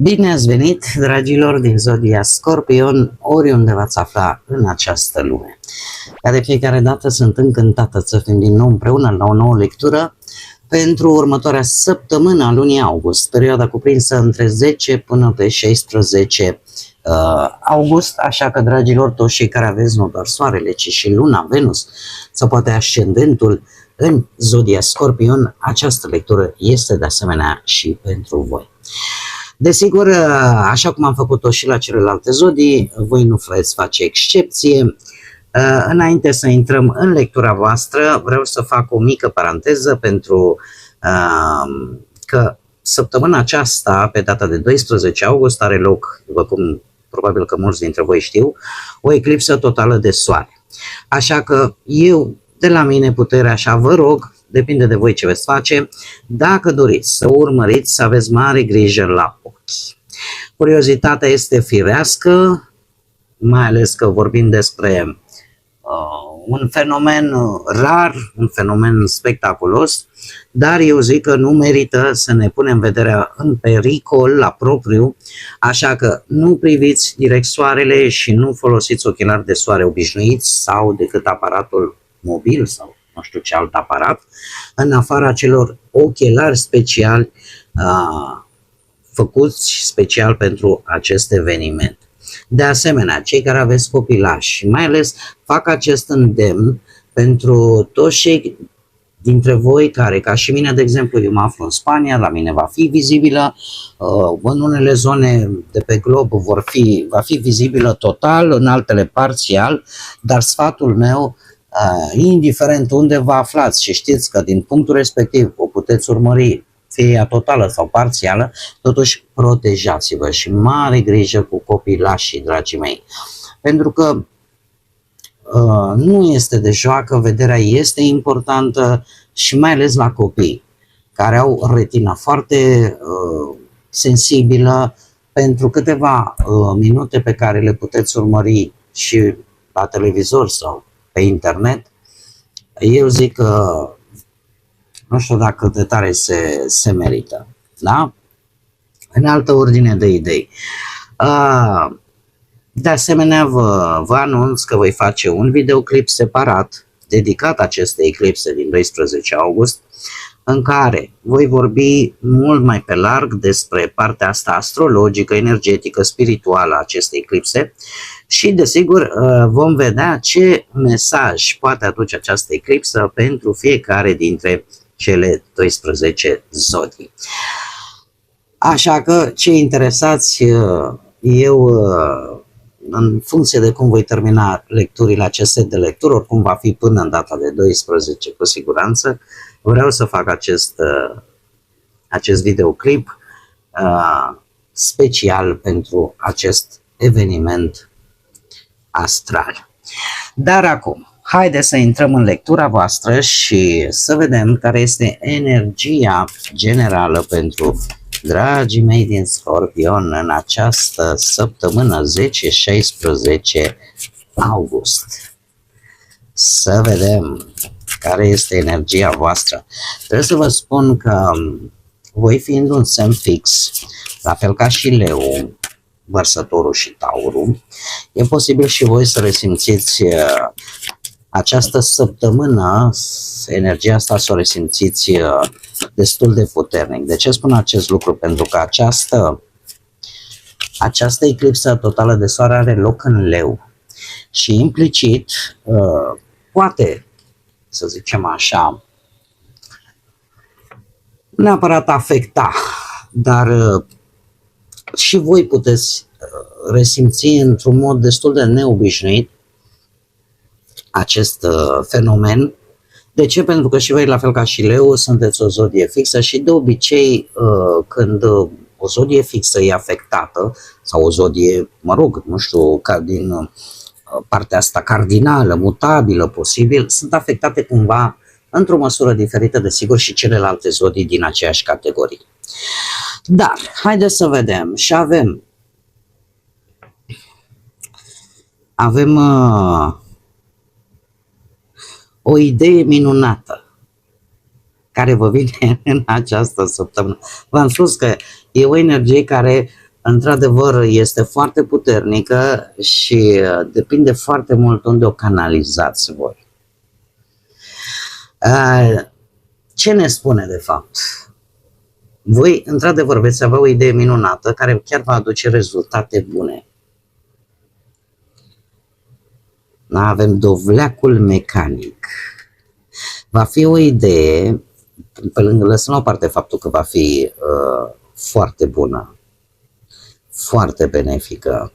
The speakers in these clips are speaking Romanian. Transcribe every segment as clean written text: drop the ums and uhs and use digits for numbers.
Bine ați venit, dragilor din Zodia Scorpion, oriunde v-ați afla în această lume. Ca de fiecare dată sunt încântată să fim din nou împreună la o nouă lectură pentru următoarea săptămână a lunii august, perioada cuprinsă între 10 până pe 16 august, așa că, dragilor, toți cei care aveți nu doar Soarele, ci și Luna, Venus sau poate ascendentul în Zodia Scorpion, această lectură este de asemenea și pentru voi. Desigur, așa cum am făcut-o și la celelalte zodii, voi nu veți face excepție. Înainte să intrăm în lectura voastră, vreau să fac o mică paranteză pentru că săptămâna aceasta, pe data de 12 august, are loc, după cum probabil că mulți dintre voi știu, o eclipsă totală de soare. Așa că eu, de la mine puterea, așa vă rog, depinde de voi ce veți face, dacă doriți să urmăriți, să aveți mare grijă la ochi. Curiozitatea este firească, mai ales că vorbim despre un fenomen rar, un fenomen spectaculos, dar eu zic că nu merită să ne punem vederea în pericol la propriu, așa că nu priviți direct soarele și nu folosiți ochelari de soare obișnuiți sau decât aparatul mobil sau nu știu ce alt aparat, în afara celor ochelari speciali făcuți special pentru acest eveniment. De asemenea, cei care aveți copilași, mai ales fac acest îndemn pentru toți cei dintre voi care, ca și mine, de exemplu, eu mă aflu în Spania, la mine va fi vizibilă, în unele zone de pe glob va fi vizibilă total, în altele parțial, dar sfatul meu, indiferent unde vă aflați și știți că din punctul respectiv o puteți urmări, fie ea totală sau parțială, totuși protejați-vă și mare grijă cu copilașii, dragii mei. Pentru că nu este de joacă, vederea este importantă și mai ales la copii care au retina foarte sensibilă. Pentru câteva minute pe care le puteți urmări și la televizor sau pe internet, eu zic că nu știu dacă de tare se merită, da? În altă ordine de idei. De asemenea, vă anunț că voi face un videoclip separat dedicat acestei eclipse din 12 august, în care voi vorbi mult mai pe larg despre partea asta astrologică, energetică, spirituală a acestei eclipse și, desigur, vom vedea ce mesaj poate aduce această eclipsă pentru fiecare dintre cele 12 zodii. Așa că, cei interesați, eu, în funcție de cum voi termina lecturile, acest set de lecturi, oricum va fi până în data de 12 cu siguranță, vreau să fac acest videoclip special pentru acest eveniment astral. Dar acum, haideți să intrăm în lectura voastră și să vedem care este energia generală pentru dragii mei din Scorpion în această săptămână 10-16 august. Să vedem care este energia voastră. Trebuie să vă spun că voi fiind un semn fix, la fel ca și Leu, Vărsătorul și Taurul, e posibil și voi să resimțiți această săptămână, energia asta să o resimțiți destul de puternic. De ce spun acest lucru? Pentru că această eclipsă totală de soare are loc în Leu și implicit poate, să zicem așa, nu neapărat afecta, dar și voi puteți resimți într-un mod destul de neobișnuit acest fenomen. De ce? Pentru că și voi, la fel ca și Leu, sunteți o zodie fixă și de obicei când o zodie fixă e afectată sau o zodie, mă rog, nu știu, ca din partea asta cardinală, mutabilă, posibil, sunt afectate cumva într-o măsură diferită, desigur, și celelalte zodii din aceeași categorie. Dar, haideți să vedem și avem o idee minunată care vă vine în această săptămână. V-am spus că e o energie care într-adevăr este foarte puternică și depinde foarte mult unde o canalizați voi. Ce ne spune de fapt? Voi, într-adevăr, veți avea o idee minunată care chiar va aduce rezultate bune. Avem dovleacul mecanic. Va fi o idee, pe lângă lăsăm la o parte faptul că va fi foarte bună, foarte benefică,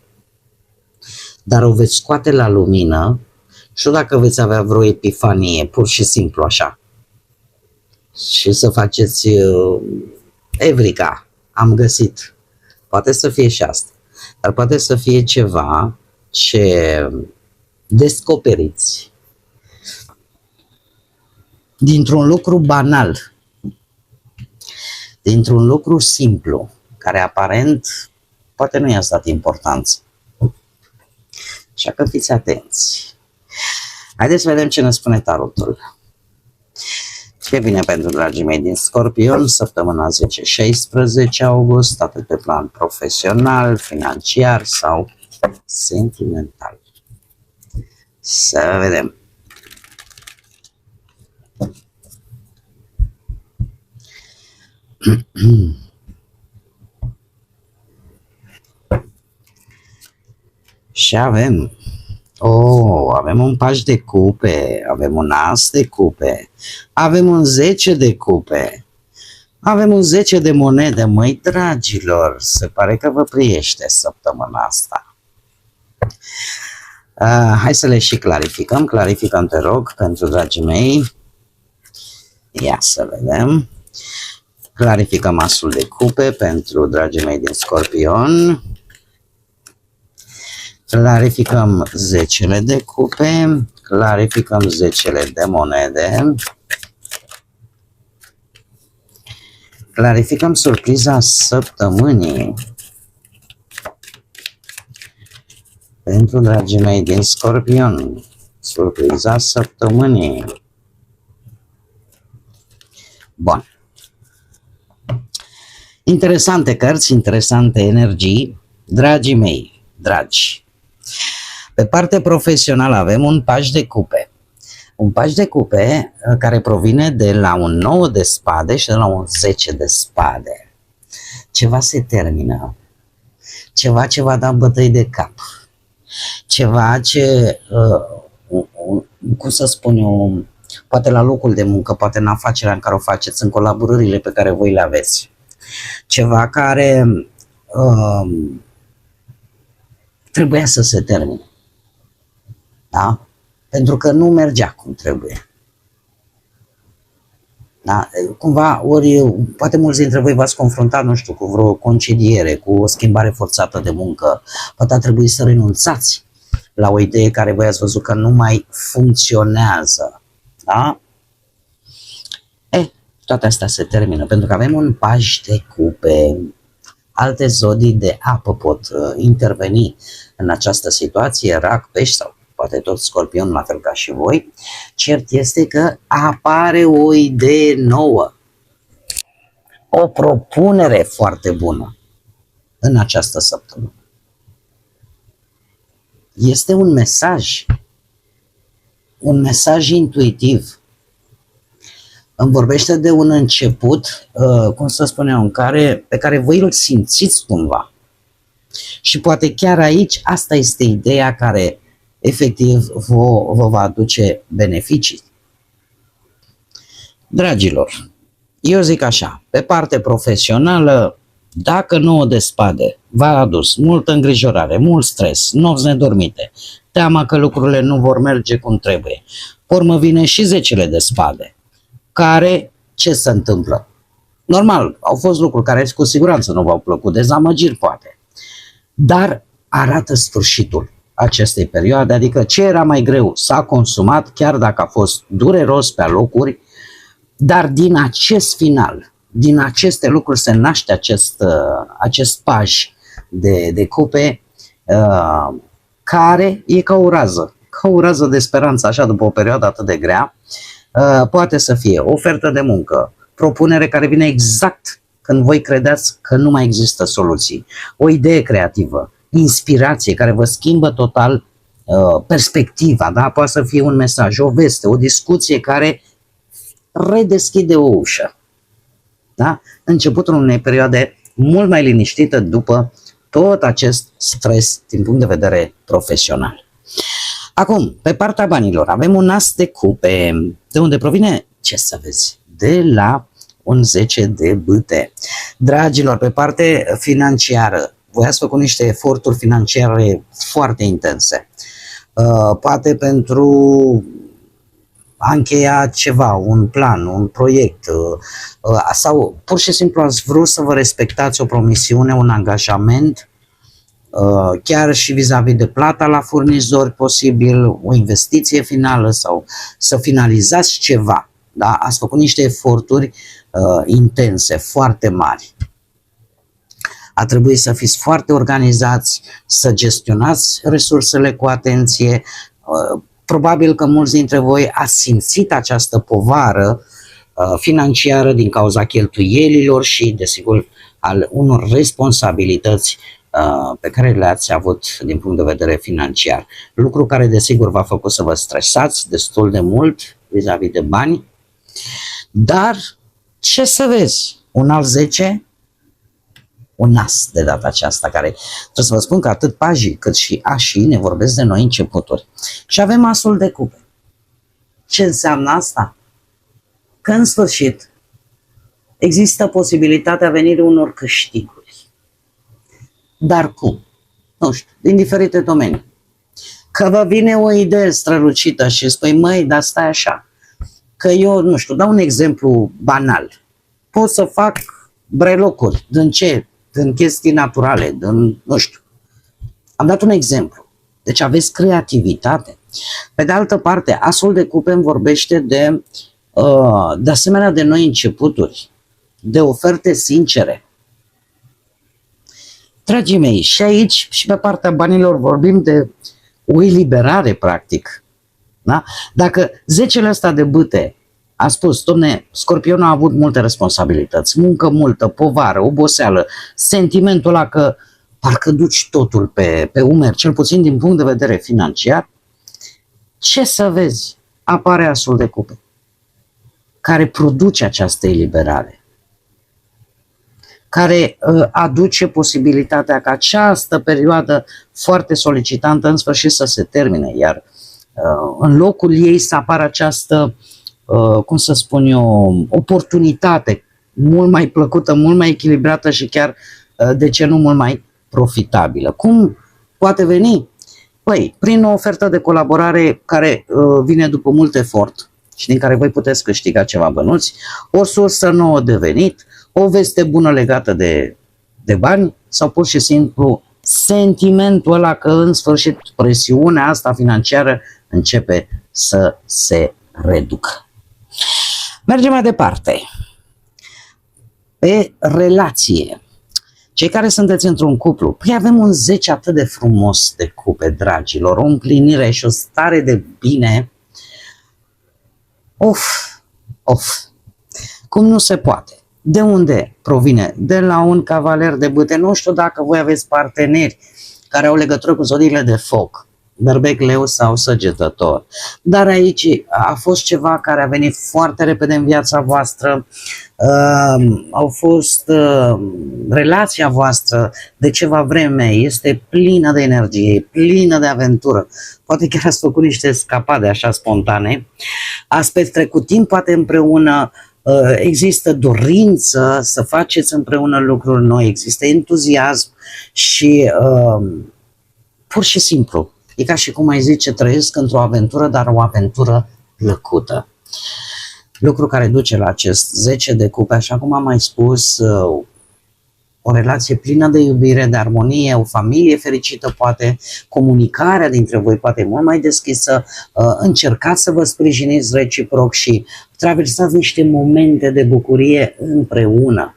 dar o veți scoate la lumină și dacă veți avea vreo epifanie, pur și simplu așa, și să faceți Evrica, am găsit. Poate să fie și asta, dar poate să fie ceva ce descoperiți dintr-un lucru banal, dintr-un lucru simplu, care aparent poate nu i-a dat importanță. Așa că fiți atenți. Haideți să vedem ce ne spune tarotul. Ce vine pentru dragii mei din Scorpion, săptămâna 10-16 august, atât pe plan profesional, financiar sau sentimental. Să vedem. Și avem avem un paș de cupe, avem un as de cupe, avem un 10 de cupe, avem un 10 de monede, măi dragilor, se pare că vă priește săptămâna asta. Hai să le și clarificăm, clarificăm te rog pentru dragii mei, ia să vedem, clarificăm asul de cupe pentru dragii mei din Scorpion. Clarificăm 10 de cupe, clarificăm 10 de monede, clarificăm surpriza săptămânii pentru dragii mei din Scorpion, surpriza săptămânii. Bun. Interesante cărți, interesante energii, dragii mei, dragi. Pe partea profesională avem un paș de cupe. Un paș de cupe care provine de la un 9 de spade și de la un 10 de spade. Ceva se termină. Ceva ce va da bătăi de cap. Ceva ce, cum să spun eu, poate la locul de muncă, poate în afacerea în care o faceți, în colaborările pe care voi le aveți. Ceva care trebuia să se termine. Da? Pentru că nu mergea cum trebuie. Da? Cumva, ori poate mulți dintre voi v-ați confruntat, nu știu, cu vreo concediere, cu o schimbare forțată de muncă. Poate a trebuit să renunțați la o idee care voi ați văzut că nu mai funcționează. Da? Toate astea se termină, pentru că avem un paș de cupe. Alte zodii de apă pot interveni în această situație, rac, pești sau poate tot Scorpion, la fel ca și voi. Cert este că apare o idee nouă, o propunere foarte bună în această săptămână. Este un mesaj intuitiv. Îmi vorbește de un început, cum să spun eu, pe care voi îl simțiți cumva. Și poate chiar aici asta este ideea care efectiv vă va aduce beneficii. Dragilor, eu zic așa, pe parte profesională, dacă 9 de spade v-a adus multă îngrijorare, mult stres, nopți nedormite, teama că lucrurile nu vor merge cum trebuie, pe urmă vine și 10 de spade, care, ce se întâmplă? Normal, au fost lucruri care cu siguranță nu v-au plăcut, dezamăgiri poate, dar arată sfârșitul acestei perioade, adică ce era mai greu s-a consumat, chiar dacă a fost dureros pe alocuri, dar din acest final, din aceste lucruri se naște acest paș de cupe care e ca o rază de speranță, așa, după o perioadă atât de grea. Poate să fie ofertă de muncă, propunere care vine exact când voi credeți că nu mai există soluții. O idee creativă, inspirație care vă schimbă total perspectiva, da? Poate să fie un mesaj, o veste, o discuție care redeschide o ușă. Da? Începutul unei perioade mult mai liniștită după tot acest stres din punct de vedere profesional. Acum, pe partea banilor, avem un as de cupe, de unde provine, ce să vezi, de la un 10 de bâte. Dragilor, pe parte financiară, voi ați făcut niște eforturi financiare foarte intense. Poate pentru a încheia ceva, un plan, un proiect, sau pur și simplu ați vrut să vă respectați o promisiune, un angajament, chiar și vis-a-vis de plata la furnizori posibil, o investiție finală sau să finalizați ceva. Da? Ați făcut niște eforturi intense, foarte mari. A trebuit să fiți foarte organizați, să gestionați resursele cu atenție. Probabil că mulți dintre voi ați simțit această povară financiară din cauza cheltuielilor și, desigur, al unor responsabilități pe care le-ați avut din punct de vedere financiar. Lucru care, desigur, v-a făcut să vă stresați destul de mult vis-a-vis de bani. Dar, ce să vezi? Un alt 10? Un as de data aceasta, care trebuie să vă spun că atât pajii cât și așii ne vorbesc de noi începuturi. Și avem asul de cupe. Ce înseamnă asta? Că în sfârșit există posibilitatea venirii unor câștiguri. Dar cum? Nu știu, din diferite domenii. Că vă vine o idee strălucită și spui, măi, dar stai așa, că eu, nu știu, dau un exemplu banal. Pot să fac brelocuri. Din ce? Din chestii naturale, din, nu știu. Am dat un exemplu. Deci aveți creativitate. Pe de altă parte, asul de cupe îmi vorbește de asemenea de noi începuturi, de oferte sincere. Dragii mei, și aici și pe partea banilor vorbim de o eliberare, practic. Da? Dacă 10-le ăsta de bâte a spus, domne, Scorpionul a avut multe responsabilități, muncă multă, povară, oboseală, sentimentul ăla că parcă duci totul pe umeri, cel puțin din punct de vedere financiar, ce să vezi? Apare asul de cupe, care produce această eliberare, care aduce posibilitatea ca această perioadă foarte solicitantă în sfârșit să se termine, iar în locul ei să apară această, cum să spun eu, oportunitate mult mai plăcută, mult mai echilibrată și chiar, de ce nu, mult mai profitabilă. Cum poate veni? Păi, prin o ofertă de colaborare care vine după mult efort și din care voi puteți câștiga ceva bănuți, o sursă nouă de venit, o veste bună legată de bani sau pur și simplu sentimentul ăla că în sfârșit presiunea asta financiară începe să se reducă. Mergem mai departe. Pe relație. Cei care sunteți într-un cuplu, păi avem un 10 atât de frumos de cupe, dragilor, o împlinire și o stare de bine. Of, cum nu se poate. De unde provine? De la un cavaler de bâte. Nu știu dacă voi aveți parteneri care au legătură cu zodiile de foc, berbec, leu sau săgetător. Dar aici a fost ceva care a venit foarte repede în viața voastră, au fost relația voastră de ceva vreme, este plină de energie, plină de aventură. Poate chiar ați făcut niște scapade așa spontane, ați petrecut timp poate împreună, există dorință să faceți împreună lucruri noi, există entuziasm și pur și simplu e ca și cum ai zice, trăiesc într-o aventură, dar o aventură plăcută. Lucru care duce la acest 10 de cupe, așa cum am mai spus, o relație plină de iubire, de armonie, o familie fericită poate, comunicarea dintre voi poate mult mai deschisă, încercați să vă sprijiniți reciproc și traversați niște momente de bucurie împreună.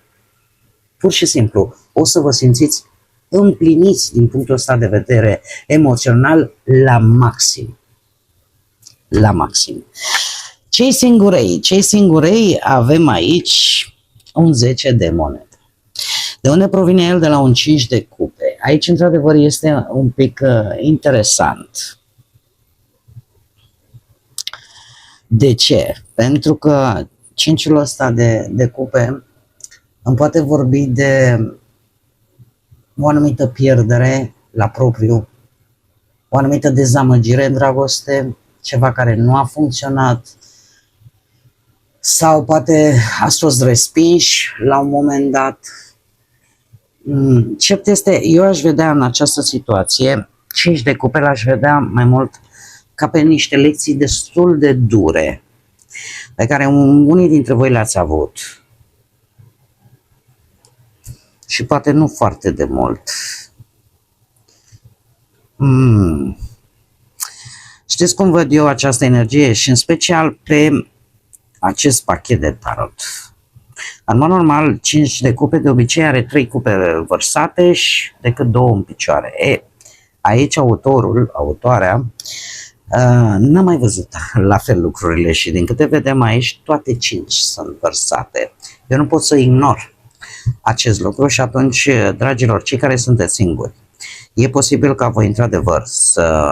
Pur și simplu, o să vă simțiți împliniți din punctul ăsta de vedere emoțional la maxim. La maxim. Cei singurei avem aici un 10 de monede. De unde provine el? De la un 5 de cupe. Aici, într-adevăr, este un pic interesant. De ce? Pentru că 5-ul ăsta de cupe îmi poate vorbi de o anumită pierdere la propriu, o anumită dezamăgire în dragoste, ceva care nu a funcționat, sau poate ați fost respinși la un moment dat. Cert este, eu aș vedea în această situație, 5 de cupe l-aș vedea mai mult ca pe niște lecții destul de dure, pe care unii dintre voi le-ați avut. Și poate nu foarte de mult. Știți cum văd eu această energie? Și în special pe acest pachet de tarot. În mod normal, 5 de cupe de obicei are 3 cupe vărsate și decât 2 în picioare. Aici autoarea, n-a mai văzut la fel lucrurile și din câte vedem aici, toate 5 sunt vărsate. Eu nu pot să ignor acest lucru și atunci, dragilor, cei care sunteți singuri, e posibil ca voi, într-adevăr, să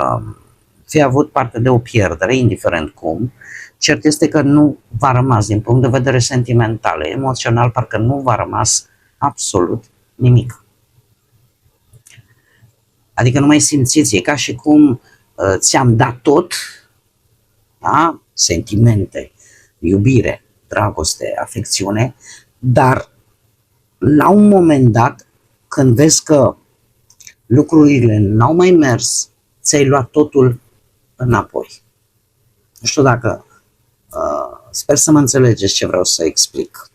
fi avut parte de o pierdere, indiferent cum. Cert este că nu v-a rămas, din punct de vedere sentimental, emoțional, parcă nu v-a rămas absolut nimic. Adică nu mai simțiți, e ca și cum ți-am dat tot, da? Sentimente, iubire, dragoste, afecțiune, dar la un moment dat, când vezi că lucrurile n-au mai mers, ți-ai luat totul înapoi. Nu știu dacă sper să mă înțelegeți ce vreau să explic.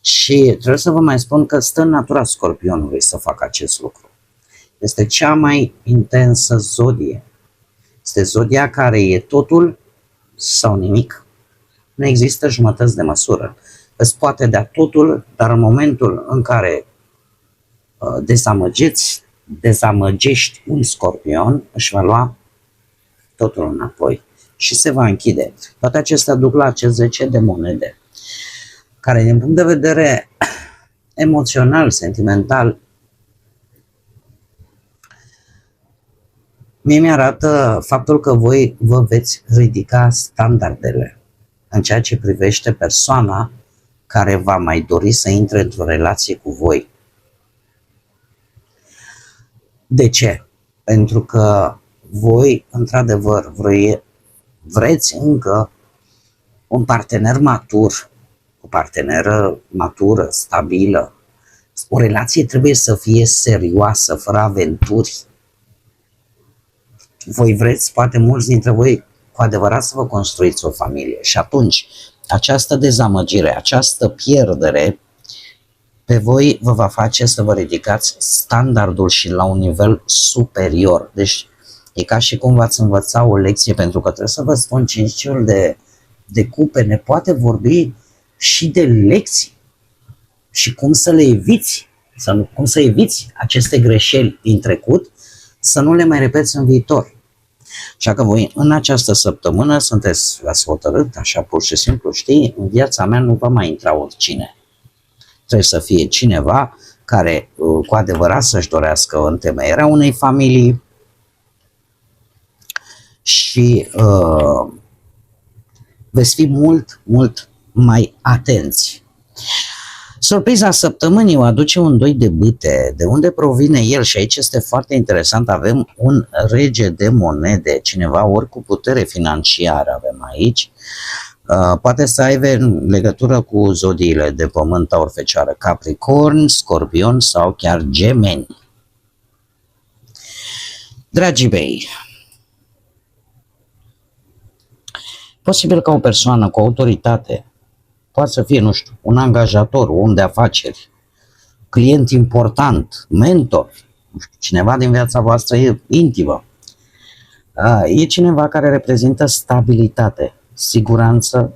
Și trebuie să vă mai spun că stă în natura Scorpionului să facă acest lucru. Este cea mai intensă zodie. Este zodia care e totul sau nimic. Nu există jumătăți de măsură. Îți poate da totul, dar în momentul în care dezamăgești un Scorpion, își va lua totul înapoi și se va închide. Toate acestea duc la acest 10 de monede, care din punct de vedere emoțional, sentimental, mie mi-arată faptul că voi vă veți ridica standardele în ceea ce privește persoana care va mai dori să intre într-o relație cu voi. De ce? Pentru că voi, într-adevăr, vreți încă un partener matur, o parteneră matură, stabilă. O relație trebuie să fie serioasă, fără aventuri. Voi vreți, poate mulți dintre voi, cu adevărat să vă construiți o familie. Și atunci, această dezamăgire, această pierdere, pe voi vă va face să vă ridicați standardul și la un nivel superior. Deci e ca și cum v-ați învăța o lecție, pentru că trebuie să vă spun, 5 de cupe ne poate vorbi și de lecții și cum să le eviți, cum să eviți aceste greșeli din trecut, să nu le mai repeți în viitor. Așa că voi în această săptămână ați hotărât, așa pur și simplu, știi, în viața mea nu va mai intra oricine. Trebuie să fie cineva care cu adevărat să-și dorească întemeierea unei familii și veți fi mult, mult mai atenți. Surpriza săptămânii o aduce un 2 de bâte. De unde provine el? Și aici este foarte interesant. Avem un rege de monede, cineva ori cu putere financiară avem aici. Poate să aibă legătură cu zodiile de pământ, Taur, Fecioară, Capricorn, Scorpion sau chiar Gemeni. Dragii mei, posibil ca o persoană cu autoritate, poate să fie, nu știu, un angajator, un om de afaceri, client important, mentor, cineva din viața voastră intimă. E cineva care reprezintă stabilitate, siguranță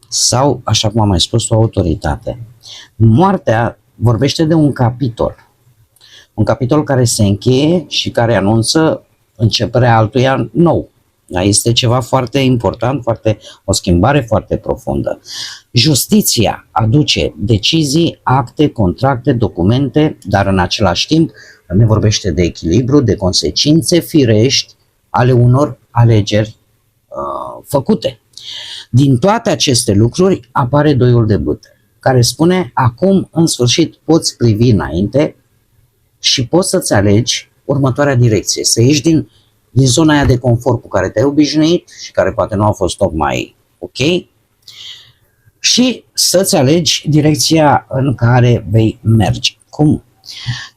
sau, așa cum am mai spus, o autoritate. Moartea vorbește de un capitol care se încheie și care anunță începerea altuia nou. Da, este ceva foarte important, o schimbare foarte profundă. Justiția aduce decizii, acte, contracte, documente, dar în același timp ne vorbește de echilibru, de consecințe firești ale unor alegeri făcute. Din toate aceste lucruri apare doiul de bâte, care spune: acum în sfârșit poți privi înainte și poți să-ți alegi următoarea direcție, să ieși din zona aia de confort cu care te-ai obișnuit și care poate nu a fost tocmai ok și să-ți alegi direcția în care vei merge. Cum?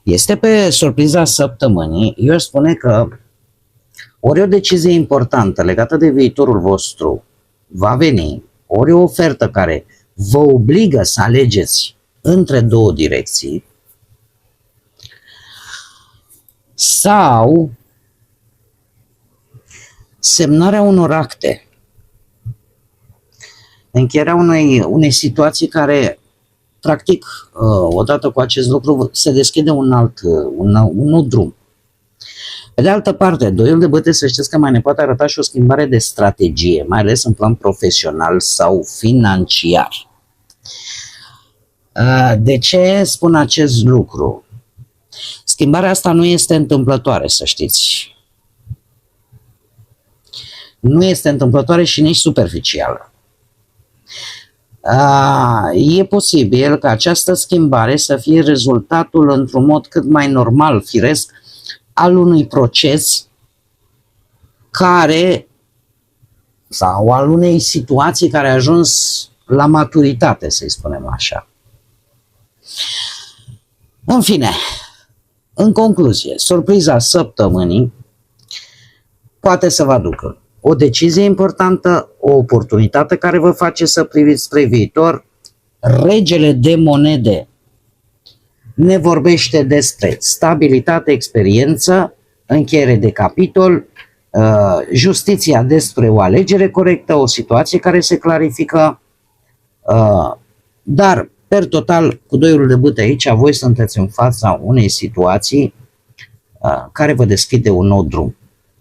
Este pe surpriza săptămânii. Eu aș spune că ori o decizie importantă legată de viitorul vostru va veni, ori o ofertă care vă obligă să alegeți între două direcții, sau semnarea unor acte, încheierea unei situații care, practic, odată cu acest lucru, se deschide un nou drum. Pe de altă parte, doiul de bâte, să știți că mai ne poate arăta și o schimbare de strategie, mai ales în plan profesional sau financiar. De ce spun acest lucru? Schimbarea asta nu este întâmplătoare, să știți. Nu este întâmplătoare și nici superficială. E posibil ca această schimbare să fie rezultatul, într-un mod cât mai normal, firesc, al unui proces sau al unei situații care a ajuns la maturitate, să-i spunem așa. În fine, în concluzie, surpriza săptămânii poate să vă aducă o decizie importantă, o oportunitate care vă face să priviți spre viitor. Regele de monede ne vorbește despre stabilitate, experiență, încheiere de capitol, justiția despre o alegere corectă, o situație care se clarifică, dar, per total, cu doiul de bâte aici, voi sunteți în fața unei situații care vă deschide un nou drum.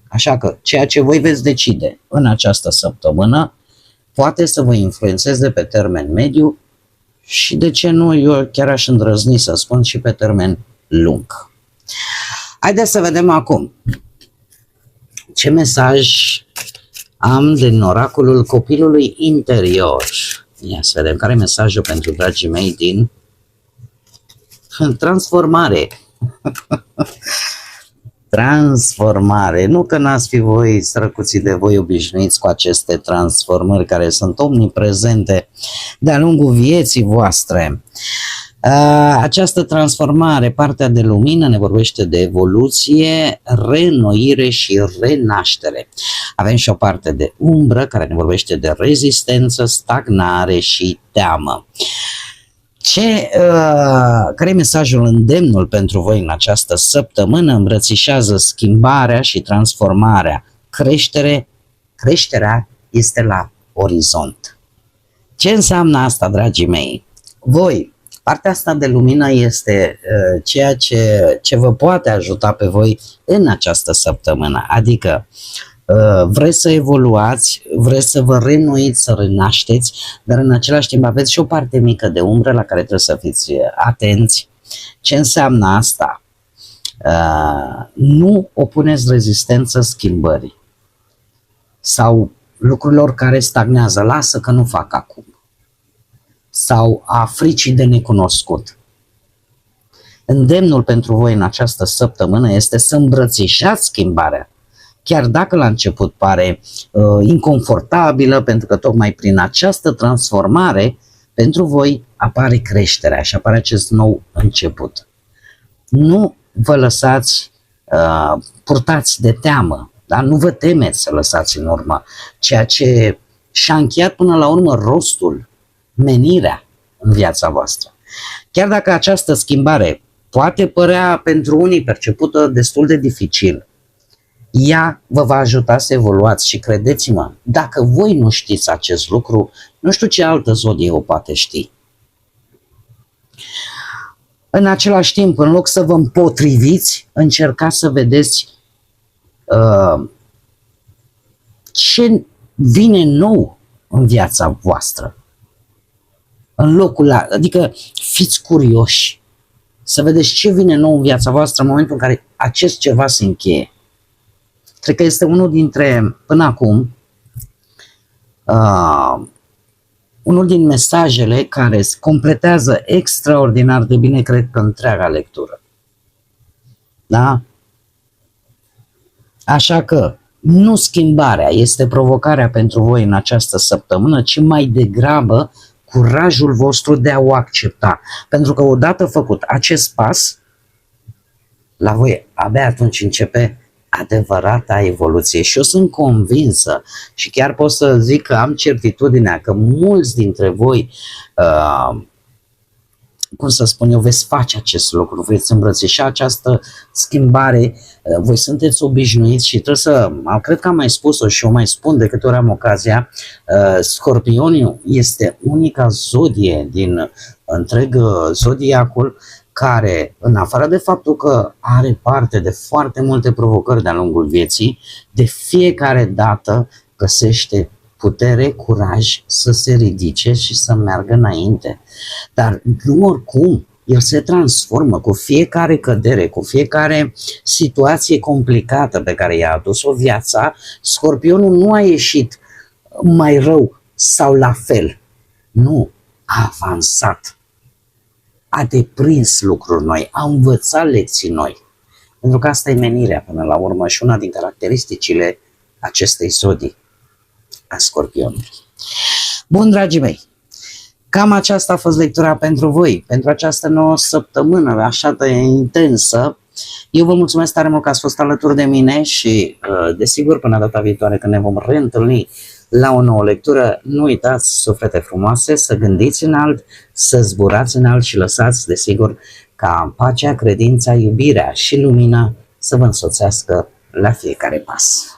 Așa că ceea ce voi veți decide în această săptămână poate să vă influențeze pe termen mediu și, de ce nu, eu chiar aș îndrăzni să spun, și pe termen lung. Haideți să vedem acum ce mesaj am din oracolul copilului interior. Ia să vedem care e mesajul pentru dragii mei din transformare. Transformare. Nu că n-ați fi voi, sărăcuții de voi, obișnuiți cu aceste transformări care sunt omniprezente de-a lungul vieții voastre. Această transformare, partea de lumină, ne vorbește de evoluție, reînnoire și renaștere. Avem și o parte de umbră care ne vorbește de rezistență, stagnare și teamă. Care e mesajul, îndemnul pentru voi în această săptămână? Îmbrățișează schimbarea și transformarea. Creșterea este la orizont. Ce înseamnă asta, dragii mei? Voi, partea asta de lumină este ceea ce vă poate ajuta pe voi în această săptămână. Adică vreți să evoluați, vreți să vă reînnoiți, să renașteți, dar în același timp aveți și o parte mică de umbră la care trebuie să fiți atenți. Ce înseamnă asta? Nu opuneți rezistență schimbării sau lucrurilor care stagnează. Lasă că nu fac acum. Sau a fricii de necunoscut. Îndemnul pentru voi în această săptămână este să îmbrățișați schimbarea. Chiar dacă la început pare inconfortabilă, pentru că tocmai prin această transformare pentru voi apare creșterea și apare acest nou început. Nu vă lăsați purtați de teamă, da? Nu vă temeți să lăsați în urmă ceea ce și-a încheiat până la urmă rostul, menirea în viața voastră. Chiar dacă această schimbare poate părea pentru unii percepută destul de dificil, ea vă va ajuta să evoluați și credeți-mă, dacă voi nu știți acest lucru, nu știu ce altă zodie o poate ști. În același timp, în loc să vă împotriviți, încercați să vedeți ce vine nou în viața voastră. În locul ăla, adică fiți curioși să vedeți ce vine nou în viața voastră în momentul în care acest ceva se încheie. Cred că este unul dintre, până acum, unul din mesajele care completează extraordinar de bine, cred că, întreaga lectură. Da? Așa că nu schimbarea este provocarea pentru voi în această săptămână, ci mai degrabă curajul vostru de a o accepta. Pentru că odată făcut acest pas, la voi abia atunci începe adevărata evoluție. Și eu sunt convinsă și chiar pot să zic că am certitudinea că mulți dintre voi, cum să spun eu, veți face acest lucru, veți îmbrățișa această schimbare, voi sunteți obișnuiți și trebuie să, cred că am mai spus-o și o mai spun de câte ori am ocazia, Scorpionul este unica zodie din întreg zodiacul care, în afară de faptul că are parte de foarte multe provocări de-a lungul vieții, de fiecare dată găsește putere, curaj să se ridice și să meargă înainte. Dar nu oricum, el se transformă cu fiecare cădere, cu fiecare situație complicată pe care i-a adus-o viața. Scorpionul nu a ieșit mai rău sau la fel. Nu, a avansat. A deprins lucruri noi, a învățat lecții noi. Pentru că asta e menirea până la urmă și una din caracteristicile acestei zodii a Scorpionului. Bun, dragii mei, cam aceasta a fost lectura pentru voi, pentru această nouă săptămână așa de intensă. Eu vă mulțumesc tare mult că ați fost alături de mine și, desigur, până data viitoare când ne vom reîntâlni la o nouă lectură, nu uitați, suflete frumoase, să gândiți înalt, să zburați înalt și lăsați, desigur, ca pacea, credința, iubirea și lumina să vă însoțească la fiecare pas.